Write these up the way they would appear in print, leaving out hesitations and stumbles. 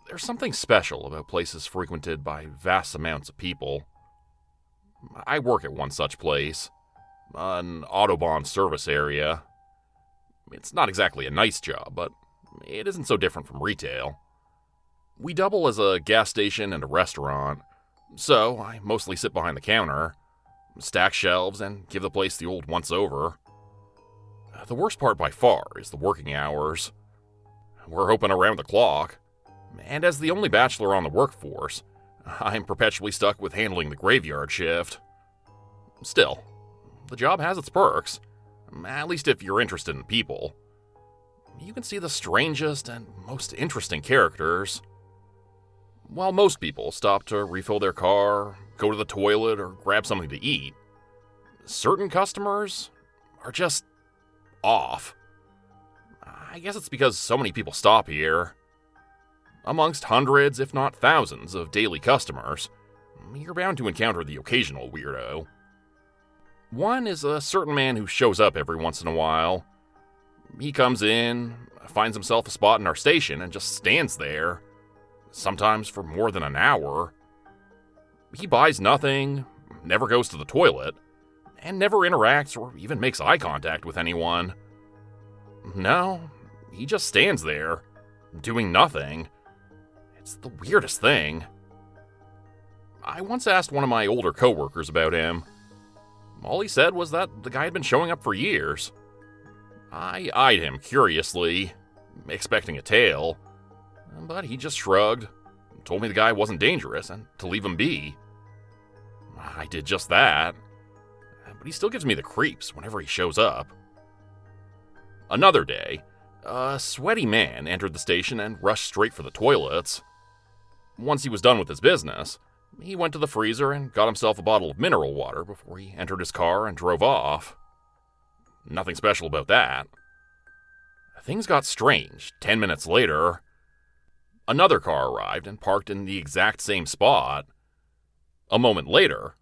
There's something special about places frequented by vast amounts of people. I work at one such place, an Autobahn service area. It's not exactly a nice job, but it isn't so different from retail. We double as a gas station and a restaurant, so I mostly sit behind the counter, stack shelves, and give the place the old once-over. The worst part by far is the working hours. We're open around the clock, and as the only bachelor on the workforce, I'm perpetually stuck with handling the graveyard shift. Still, the job has its perks, at least if you're interested in people. You can see the strangest and most interesting characters. While most people stop to refill their car, go to the toilet, or grab something to eat, certain customers are just off. I guess it's because so many people stop here. Amongst hundreds, if not thousands, of daily customers, you're bound to encounter the occasional weirdo. One is a certain man who shows up every once in a while. He comes in, finds himself a spot in our station, and just stands there, sometimes for more than an hour. He buys nothing, never goes to the toilet, and never interacts or even makes eye contact with anyone. No, he just stands there, doing nothing. It's the weirdest thing. I once asked one of my older coworkers about him. All he said was that the guy had been showing up for years. I eyed him curiously, expecting a tale, but he just shrugged, told me the guy wasn't dangerous and to leave him be. I did just that, but he still gives me the creeps whenever he shows up. Another day, a sweaty man entered the station and rushed straight for the toilets. Once he was done with his business, he went to the freezer and got himself a bottle of mineral water before he entered his car and drove off. Nothing special about that. Things got strange 10 minutes later. Another car arrived and parked in the exact same spot. A moment later,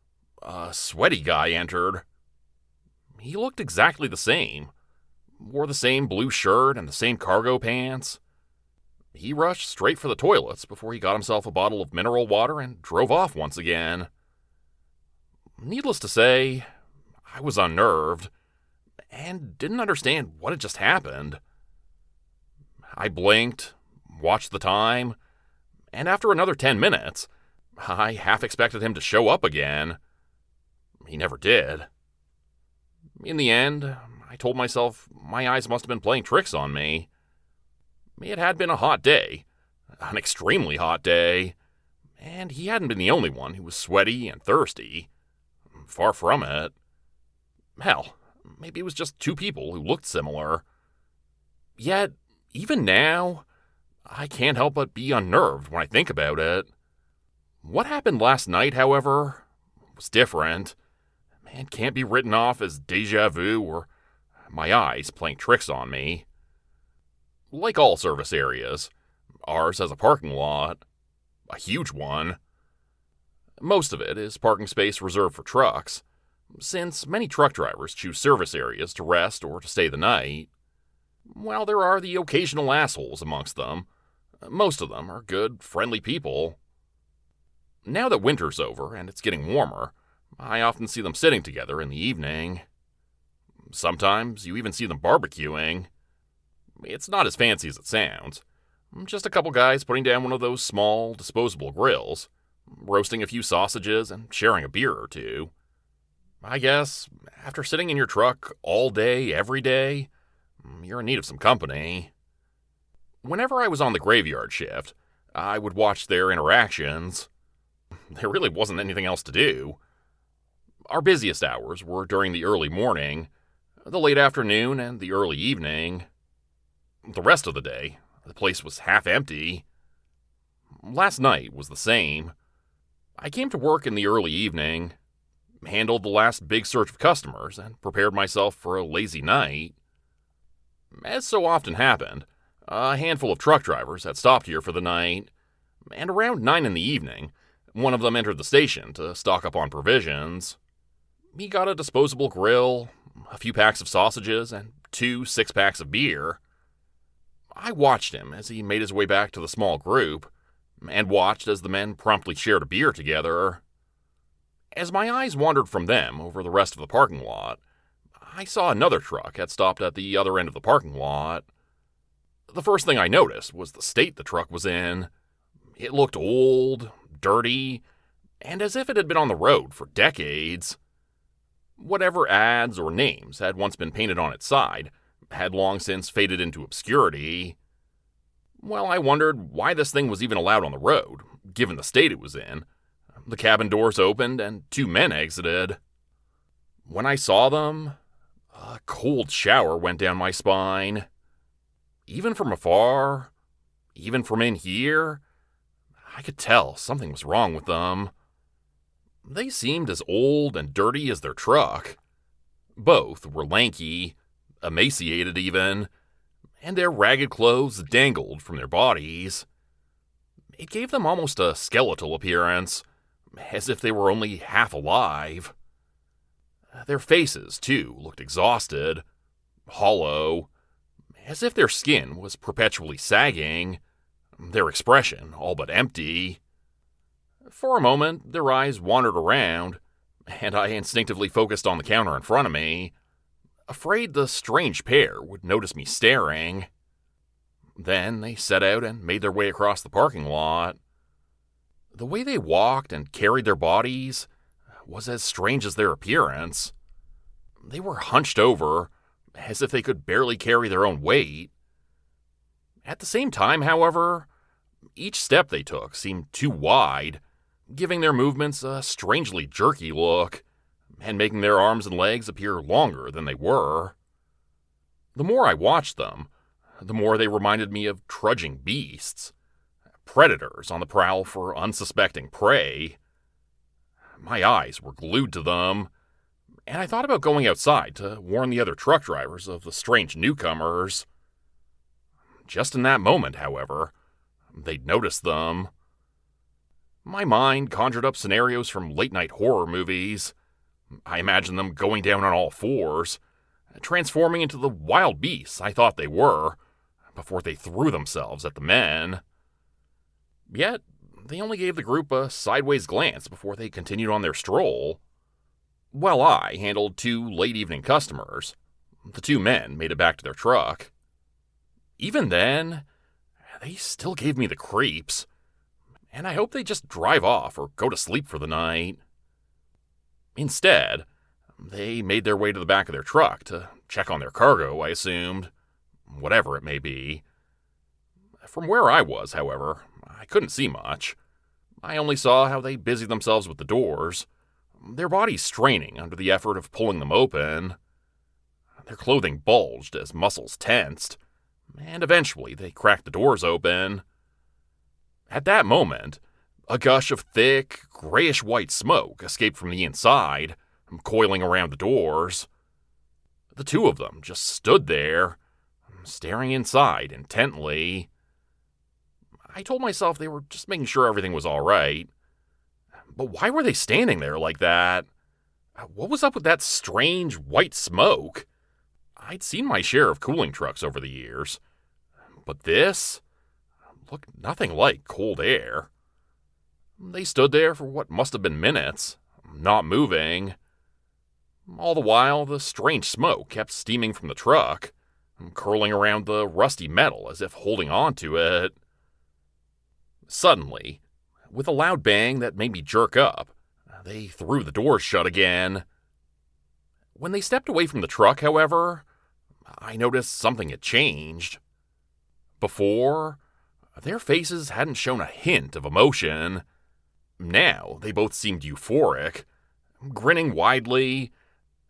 a sweaty guy entered. He looked exactly the same. Wore the same blue shirt and the same cargo pants. He rushed straight for the toilets before he got himself a bottle of mineral water and drove off once again. Needless to say, I was unnerved and didn't understand what had just happened. I blinked, watched the time, and after another 10 minutes, I half expected him to show up again. He never did. In the end, I told myself my eyes must have been playing tricks on me. It had been a hot day, an extremely hot day, and he hadn't been the only one who was sweaty and thirsty. Far from it. Hell, maybe it was just two people who looked similar. Yet, even now, I can't help but be unnerved when I think about it. What happened last night, however, was different. It can't be written off as déjà vu or my eyes playing tricks on me. Like all service areas, ours has a parking lot, a huge one. Most of it is parking space reserved for trucks, since many truck drivers choose service areas to rest or to stay the night. While there are the occasional assholes amongst them, most of them are good, friendly people. Now that winter's over and it's getting warmer, I often see them sitting together in the evening. Sometimes you even see them barbecuing. It's not as fancy as it sounds. Just a couple guys putting down one of those small, disposable grills, roasting a few sausages, and sharing a beer or two. I guess, after sitting in your truck all day, every day, you're in need of some company. Whenever I was on the graveyard shift, I would watch their interactions. There really wasn't anything else to do. Our busiest hours were during the early morning, the late afternoon, and the early evening. The rest of the day, the place was half empty. Last night was the same. I came to work in the early evening, handled the last big surge of customers, and prepared myself for a lazy night. As so often happened, a handful of truck drivers had stopped here for the night, and around 9 in the evening, one of them entered the station to stock up on provisions. He got a disposable grill, a few packs of sausages, and 2 6-packs of beer. I watched him as he made his way back to the small group, and watched as the men promptly shared a beer together. As my eyes wandered from them over the rest of the parking lot, I saw another truck had stopped at the other end of the parking lot. The first thing I noticed was the state the truck was in. It looked old, dirty, and as if it had been on the road for decades. Whatever ads or names had once been painted on its side had long since faded into obscurity. Well, I wondered why this thing was even allowed on the road, given the state it was in. The cabin doors opened and two men exited. When I saw them, a cold shower went down my spine. Even from afar, even from in here, I could tell something was wrong with them. They seemed as old and dirty as their truck. Both were lanky, emaciated even, and their ragged clothes dangled from their bodies. It gave them almost a skeletal appearance, as if they were only half alive. Their faces, too, looked exhausted, hollow, as if their skin was perpetually sagging, their expression all but empty. For a moment, their eyes wandered around, and I instinctively focused on the counter in front of me, afraid the strange pair would notice me staring. Then they set out and made their way across the parking lot. The way they walked and carried their bodies was as strange as their appearance. They were hunched over, as if they could barely carry their own weight. At the same time, however, each step they took seemed too wide, giving their movements a strangely jerky look, and making their arms and legs appear longer than they were. The more I watched them, the more they reminded me of trudging beasts, predators on the prowl for unsuspecting prey. My eyes were glued to them, and I thought about going outside to warn the other truck drivers of the strange newcomers. Just in that moment, however, they'd noticed them. My mind conjured up scenarios from late-night horror movies. I imagined them going down on all fours, transforming into the wild beasts I thought they were, before they threw themselves at the men. Yet, they only gave the group a sideways glance before they continued on their stroll. While I handled two late-evening customers, the two men made it back to their truck. Even then, they still gave me the creeps, and I hoped they'd just drive off or go to sleep for the night. Instead, they made their way to the back of their truck to check on their cargo, I assumed, whatever it may be. From where I was, however, I couldn't see much. I only saw how they busied themselves with the doors, their bodies straining under the effort of pulling them open. Their clothing bulged as muscles tensed, and eventually they cracked the doors open. At that moment, a gush of thick, grayish-white smoke escaped from the inside, coiling around the doors. The two of them just stood there, staring inside intently. I told myself they were just making sure everything was all right. But why were they standing there like that? What was up with that strange white smoke? I'd seen my share of cooling trucks over the years, but this looked nothing like cold air. They stood there for what must have been minutes, not moving. All the while, the strange smoke kept steaming from the truck, curling around the rusty metal as if holding on to it. Suddenly, with a loud bang that made me jerk up, they threw the doors shut again. When they stepped away from the truck, however, I noticed something had changed. Before, their faces hadn't shown a hint of emotion. Now, they both seemed euphoric, grinning widely,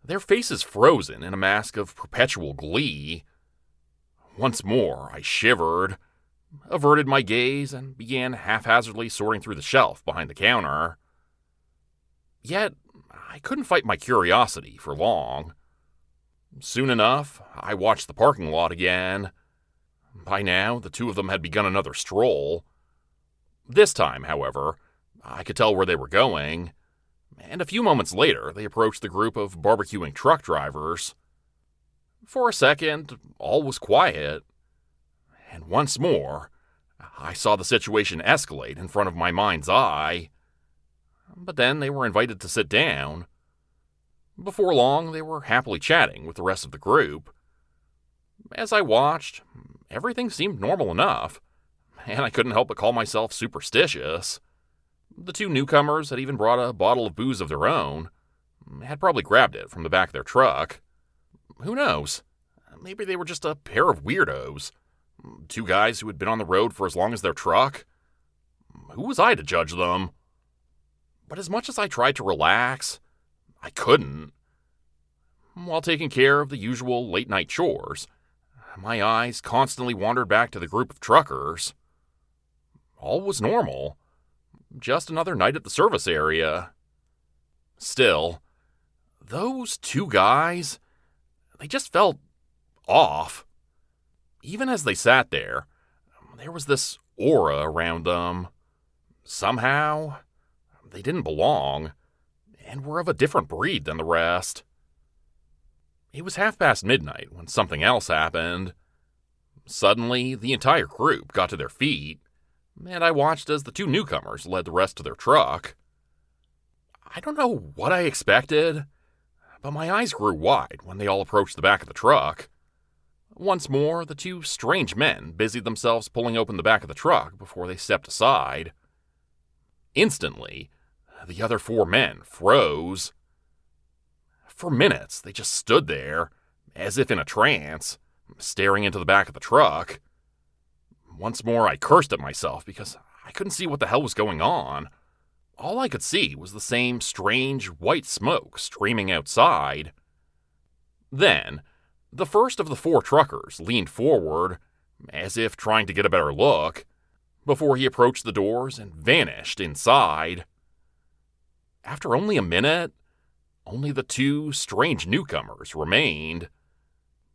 their faces frozen in a mask of perpetual glee. Once more, I shivered, averted my gaze, and began haphazardly sorting through the shelf behind the counter. Yet, I couldn't fight my curiosity for long. Soon enough, I watched the parking lot again. By now, the two of them had begun another stroll. This time, however, I could tell where they were going, and a few moments later, they approached the group of barbecuing truck drivers. For a second, all was quiet, and once more, I saw the situation escalate in front of my mind's eye. But then they were invited to sit down. Before long, they were happily chatting with the rest of the group. As I watched, everything seemed normal enough, and I couldn't help but call myself superstitious. The two newcomers had even brought a bottle of booze of their own, had probably grabbed it from the back of their truck. Who knows? Maybe they were just a pair of weirdos. Two guys who had been on the road for as long as their truck. Who was I to judge them? But as much as I tried to relax, I couldn't. While taking care of the usual late-night chores, my eyes constantly wandered back to the group of truckers. All was normal. Just another night at the service area. Still, those two guys, they just felt off. Even as they sat there was this aura around them. Somehow, they didn't belong, and were of a different breed than the rest. It was midnight when something else happened. Suddenly, the entire group got to their feet, and I watched as the two newcomers led the rest to their truck. I don't know what I expected, but my eyes grew wide when they all approached the back of the truck. Once more, the two strange men busied themselves pulling open the back of the truck before they stepped aside. Instantly, the other four men froze. For minutes, they just stood there, as if in a trance, staring into the back of the truck. Once more, I cursed at myself because I couldn't see what the hell was going on. All I could see was the same strange white smoke streaming outside. Then, the first of the four truckers leaned forward, as if trying to get a better look, before he approached the doors and vanished inside. After only a minute, only the two strange newcomers remained.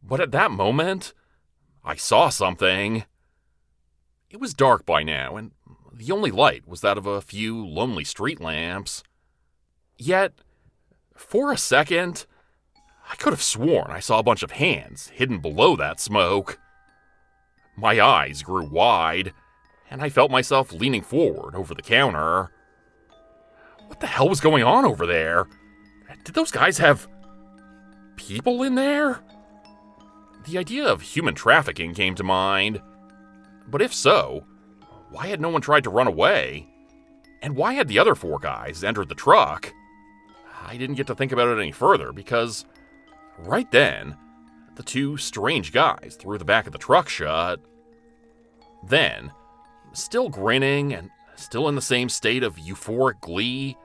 But at that moment, I saw something. It was dark by now, and the only light was that of a few lonely street lamps. Yet, for a second, I could have sworn I saw a bunch of hands hidden below that smoke. My eyes grew wide, and I felt myself leaning forward over the counter. What the hell was going on over there? Did those guys have people in there? The idea of human trafficking came to mind. But if so, why had no one tried to run away? And why had the other four guys entered the truck? I didn't get to think about it any further because right then, the two strange guys threw the back of the truck shut. Then, still grinning and still in the same state of euphoric glee,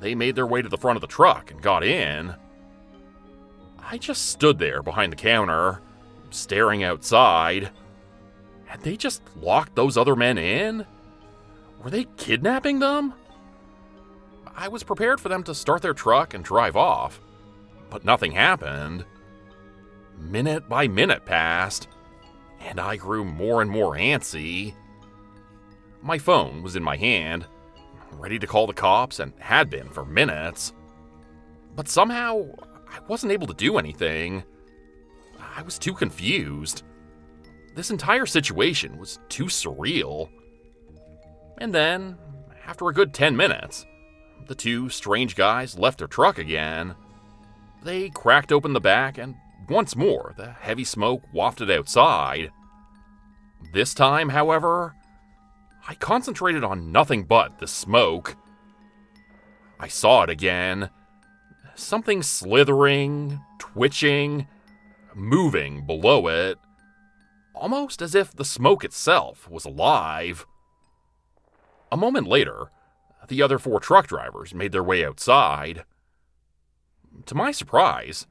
they made their way to the front of the truck and got in. I just stood there behind the counter, staring outside. Had they just locked those other men in? Were they kidnapping them? I was prepared for them to start their truck and drive off, but nothing happened. Minute by minute passed, and I grew more and more antsy. My phone was in my hand, ready to call the cops, and had been for minutes. But somehow, I wasn't able to do anything. I was too confused. This entire situation was too surreal. And then, after a good 10 minutes, the two strange guys left their truck again. They cracked open the back, and once more, the heavy smoke wafted outside. This time, however, I concentrated on nothing but the smoke. I saw it again. Something slithering, twitching, moving below it. Almost as if the smoke itself was alive. A moment later, the other four truck drivers made their way outside. To my surprise,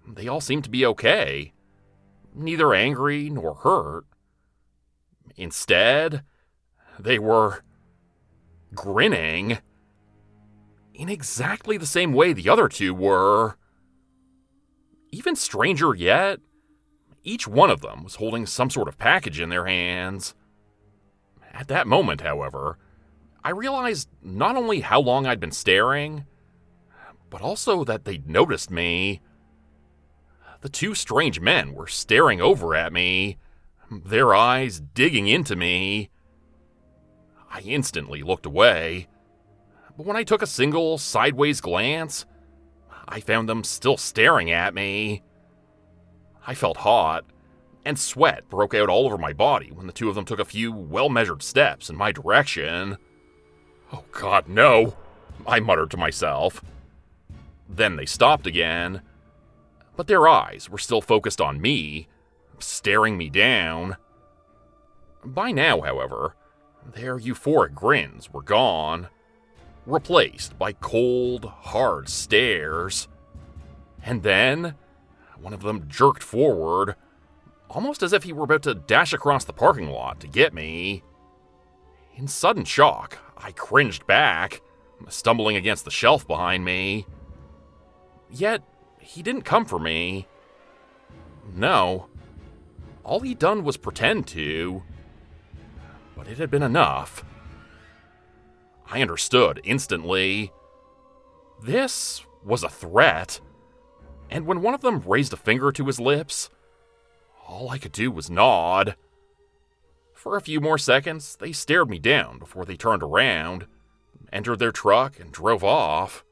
they all seemed to be okay. Neither angry nor hurt. Instead, they were grinning in exactly the same way the other two were. Even stranger yet, each one of them was holding some sort of package in their hands. At that moment, however, I realized not only how long I'd been staring, but also that they'd noticed me. The two strange men were staring over at me, their eyes digging into me. I instantly looked away. But when I took a single sideways glance, I found them still staring at me. I felt hot, and sweat broke out all over my body when the two of them took a few well-measured steps in my direction. "Oh God, no," I muttered to myself. Then they stopped again, but their eyes were still focused on me, staring me down. By now, however, their euphoric grins were gone, replaced by cold, hard stares. And then, one of them jerked forward, almost as if he were about to dash across the parking lot to get me. In sudden shock, I cringed back, stumbling against the shelf behind me. Yet, he didn't come for me. No. All he'd done was pretend to. But it had been enough. I understood instantly. This was a threat. And when one of them raised a finger to his lips, all I could do was nod. For a few more seconds, they stared me down before they turned around, entered their truck, and drove off.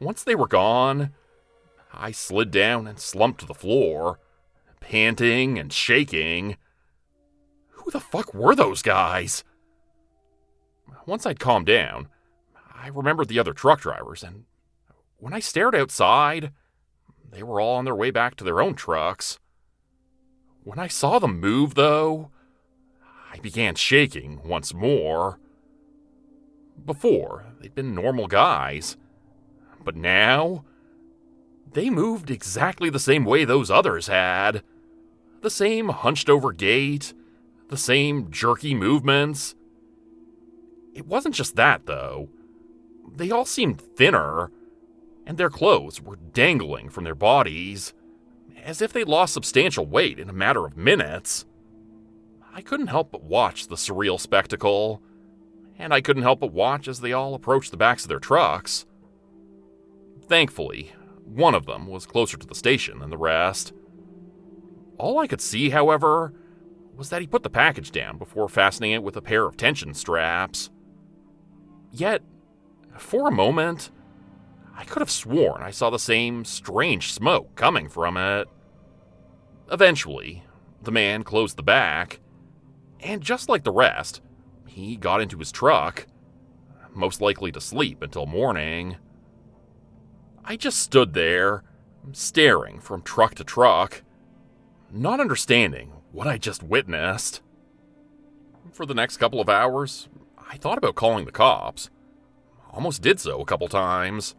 Once they were gone, I slid down and slumped to the floor, panting and shaking. Who the fuck were those guys? Once I'd calmed down, I remembered the other truck drivers, and when I stared outside, they were all on their way back to their own trucks. When I saw them move, though, I began shaking once more. Before, they'd been normal guys, but now, they moved exactly the same way those others had. The same hunched-over gait, the same jerky movements. It wasn't just that, though. They all seemed thinner, and their clothes were dangling from their bodies, as if they'd lost substantial weight in a matter of minutes. I couldn't help but watch the surreal spectacle, and I couldn't help but watch as they all approached the backs of their trucks. Thankfully, one of them was closer to the station than the rest. All I could see, however, was that he put the package down before fastening it with a pair of tension straps. Yet, for a moment, I could have sworn I saw the same strange smoke coming from it. Eventually, the man closed the back, and just like the rest, he got into his truck, most likely to sleep until morning. I just stood there, staring from truck to truck, not understanding what I just witnessed. For the next couple of hours, I thought about calling the cops. Almost did so a couple times.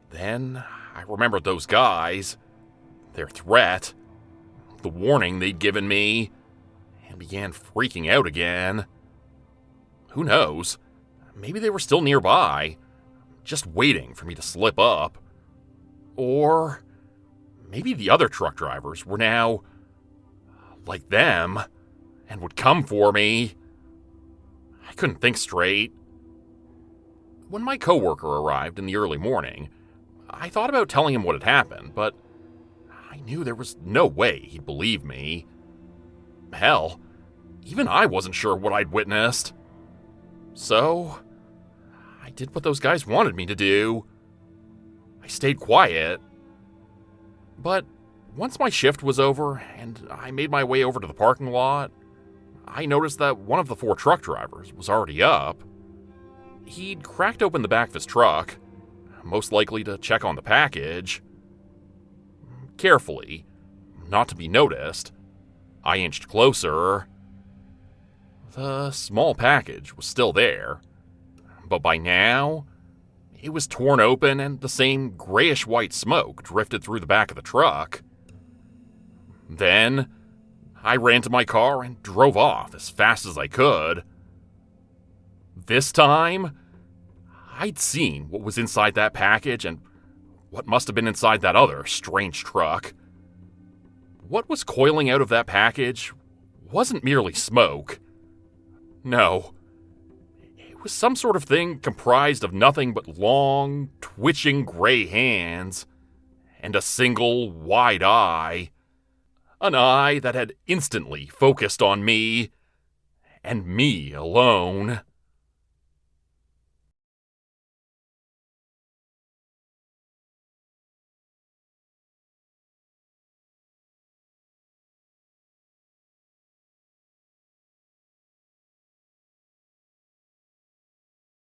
Then I remembered those guys, their threat, the warning they'd given me, and began freaking out again. Who knows? Maybe they were still nearby, just waiting for me to slip up. Or maybe the other truck drivers were now like them and would come for me. I couldn't think straight. When my coworker arrived in the early morning, I thought about telling him what had happened, but I knew there was no way he'd believe me. Hell, even I wasn't sure what I'd witnessed. So, I did what those guys wanted me to do. I stayed quiet. But once my shift was over and I made my way over to the parking lot, I noticed that one of the 4 truck drivers was already up. He'd cracked open the back of his truck, most likely to check on the package. Carefully, not to be noticed, I inched closer. The small package was still there, but by now, it was torn open and the same grayish-white smoke drifted through the back of the truck. Then, I ran to my car and drove off as fast as I could. This time, I'd seen what was inside that package and what must have been inside that other strange truck. What was coiling out of that package wasn't merely smoke. No. It was some sort of thing comprised of nothing but long, twitching gray hands and a single wide eye. An eye that had instantly focused on me and me alone.